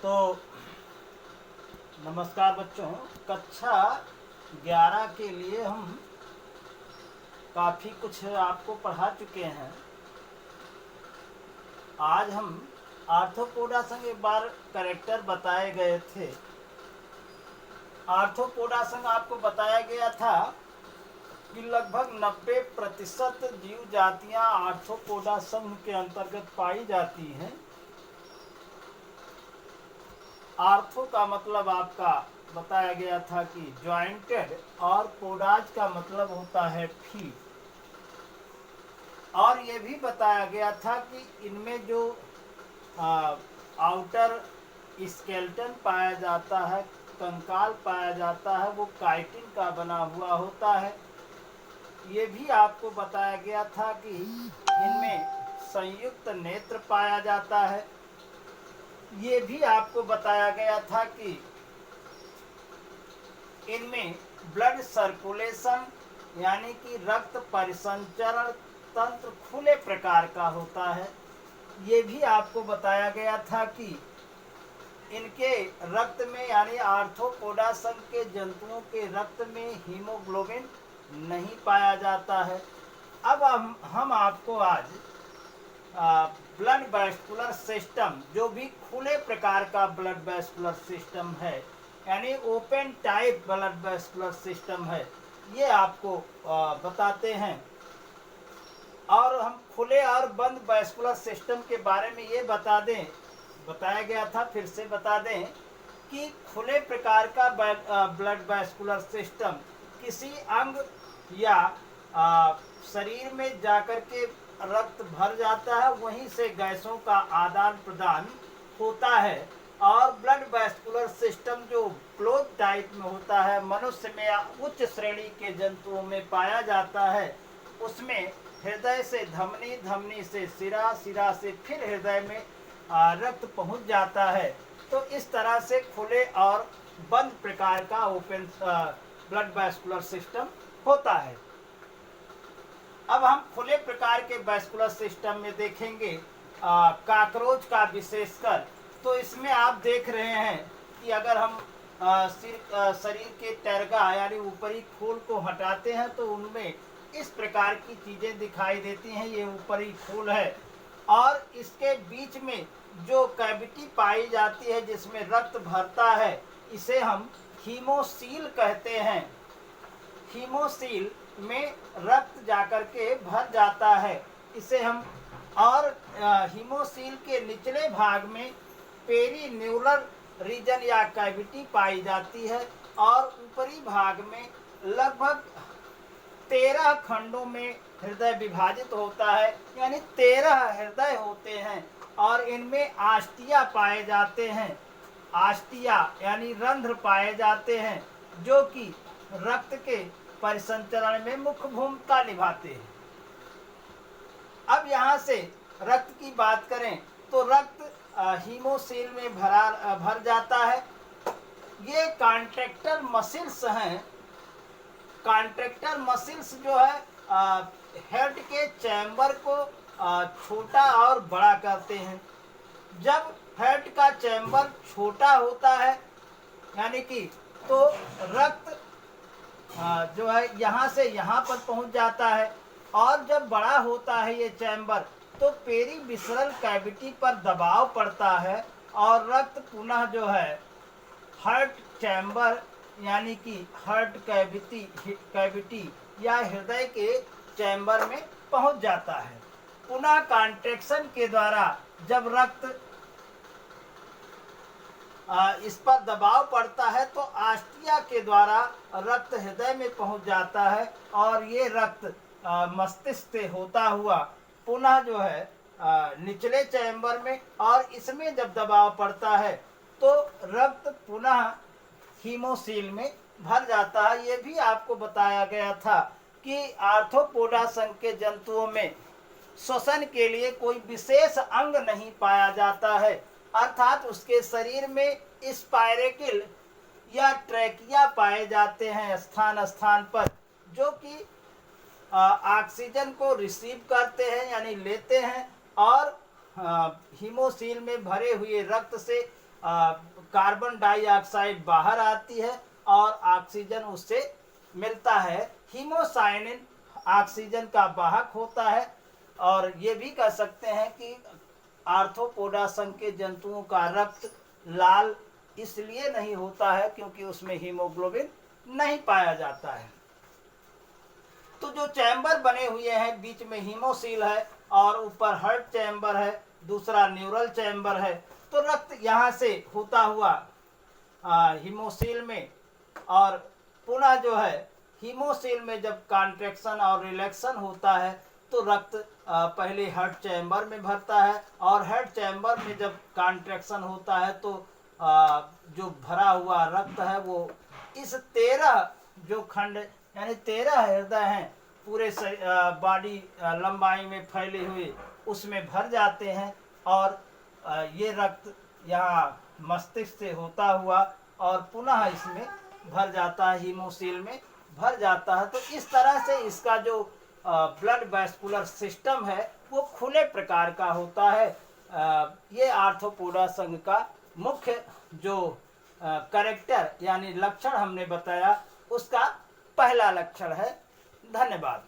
तो नमस्कार बच्चों, कक्षा 11 के लिए हम काफ़ी कुछ आपको पढ़ा चुके हैं। आज हम आर्थ्रोपोडा संग एक बार कैरेक्टर बताए गए थे। आर्थ्रोपोडा संग आपको बताया गया था कि लगभग 90% जीव जातियां आर्थ्रोपोडा संघ के अंतर्गत पाई जाती हैं। आर्थो का मतलब आपका बताया गया था कि ज्वाइंटेड, और पोडाज का मतलब होता है फीट। और ये भी बताया गया था कि इनमें जो आउटर स्केलेटन पाया जाता है, कंकाल पाया जाता है, वो काइटिन का बना हुआ होता है। ये भी आपको बताया गया था कि इनमें संयुक्त नेत्र पाया जाता है। ये भी आपको बताया गया था कि इनमें ब्लड सर्कुलेशन यानी कि रक्त परिसंचरण तंत्र खुले प्रकार का होता है। ये भी आपको बताया गया था कि इनके रक्त में यानी आर्थ्रोपोडा संघ के जंतुओं के रक्त में हीमोग्लोबिन नहीं पाया जाता है। अब हम आपको आज ब्लड वैस्कुलर सिस्टम, जो भी खुले प्रकार का ब्लड वैस्कुलर सिस्टम है यानी open type blood vascular system है, ये आपको बताते हैं। और हम खुले और बंद वैस्कुलर सिस्टम के बारे में ये बताया गया था, फिर से बता दें कि खुले प्रकार का ब्लड वैस्कुलर सिस्टम किसी अंग या शरीर में जाकर के रक्त भर जाता है, वहीं से गैसों का आदान प्रदान होता है। और ब्लड वैस्कुलर सिस्टम जो क्लोज टाइप में होता है, मनुष्य में या उच्च श्रेणी के जंतुओं में पाया जाता है, उसमें हृदय से धमनी, धमनी से सिरा, सिरा से फिर हृदय में रक्त पहुंच जाता है। तो इस तरह से खुले और बंद प्रकार का ओपन ब्लड वैस्कुलर सिस्टम होता है। अब हम खुले प्रकार के वैस्कुलर सिस्टम में देखेंगे काकरोच का विशेषकर। तो इसमें आप देख रहे हैं कि अगर हम शरीर के टर्गा यानी ऊपरी खोल को हटाते हैं तो उनमें इस प्रकार की चीजें दिखाई देती हैं। ये ऊपरी खोल है और इसके बीच में जो कैविटी पाई जाती है जिसमें रक्त भरता है, इसे हम हीमोसील कहते हैं। हीमोसील में रक्त जाकर के भर जाता है, इसे हम और हीमोसील के निचले भाग में पेरीन्यूलर रीजन या कैविटी पाई जाती है और ऊपरी भाग में लगभग 13 खंडों में हृदय विभाजित होता है, यानी 13 हृदय होते हैं और इनमें आस्टिया पाए जाते हैं। आस्टिया यानी रंध्र पाए जाते हैं जो कि रक्त के परिसंचरण में मुख्य भूमिका निभाते हैं। अब यहाँ से रक्त की बात करें तो रक्त हीमोसील में भर जाता है। ये कॉन्ट्रैक्टर मसिल्स हैं। कॉन्ट्रैक्टर मसिल्स जो है हेड के चैम्बर को छोटा और बड़ा करते हैं। जब हेड का चैम्बर छोटा होता है यानी कि तो रक्त जो है यहाँ से यहाँ पर पहुँच जाता है, और जब बड़ा होता है ये चैम्बर तो पेरीविसरल कैविटी पर दबाव पड़ता है और रक्त पुनः जो है हार्ट चैम्बर यानी कि हार्ट कैविटी या हृदय के चैम्बर में पहुंच जाता है। पुनः कॉन्ट्रैक्शन के द्वारा जब रक्त इस पर दबाव पड़ता है तो आस्टिया के द्वारा रक्त हृदय में पहुंच जाता है और ये रक्त मस्तिष्क से होता हुआ पुनः जो है निचले चैम्बर में, और इसमें जब दबाव पड़ता है तो रक्त पुनः हीमोसील में भर जाता है। ये भी आपको बताया गया था कि आर्थ्रोपोडा संघ के जंतुओं में श्वसन के लिए कोई विशेष अंग नहीं पाया जाता है, अर्थात उसके शरीर में स्पाइरेकिल या ट्रैकिया पाए जाते हैं स्थान स्थान पर, जो कि ऑक्सीजन को रिसीव करते हैं यानी लेते हैं और हीमोसील में भरे हुए रक्त से कार्बन डाइऑक्साइड बाहर आती है और ऑक्सीजन उससे मिलता है। हीमोसाइनिन ऑक्सीजन का वाहक होता है। और ये भी कह सकते हैं कि आर्थ्रोपोडा संघ के जंतुओं का रक्त लाल इसलिए नहीं होता है क्योंकि उसमें हीमोग्लोबिन नहीं पाया जाता है। तो जो चैम्बर बने हुए हैं, बीच में हीमोसील है और ऊपर हार्ट चैम्बर है, दूसरा न्यूरल चैम्बर है। तो रक्त यहाँ से होता हुआ हीमोसील में, और पुनः जो है हीमोसील में जब कॉन्ट्रैक्शन और रिलैक्शन होता है तो रक्त पहले हार्ट चैम्बर में भरता है, और हार्ट चैम्बर में जब कॉन्ट्रैक्शन होता है तो जो भरा हुआ रक्त है वो इस 13 जो खंड यानी 13 हृदय हैं पूरे बॉडी लंबाई में फैले हुए, उसमें भर जाते हैं। और ये रक्त यहाँ मस्तिष्क से होता हुआ और पुनः इसमें भर जाता है, हीमोसील में भर जाता है। तो इस तरह से इसका जो ब्लड वैस्कुलर सिस्टम है वो खुले प्रकार का होता है। ये आर्थ्रोपोडा संघ का मुख्य जो कैरेक्टर यानी लक्षण हमने बताया, उसका पहला लक्षण है। धन्यवाद।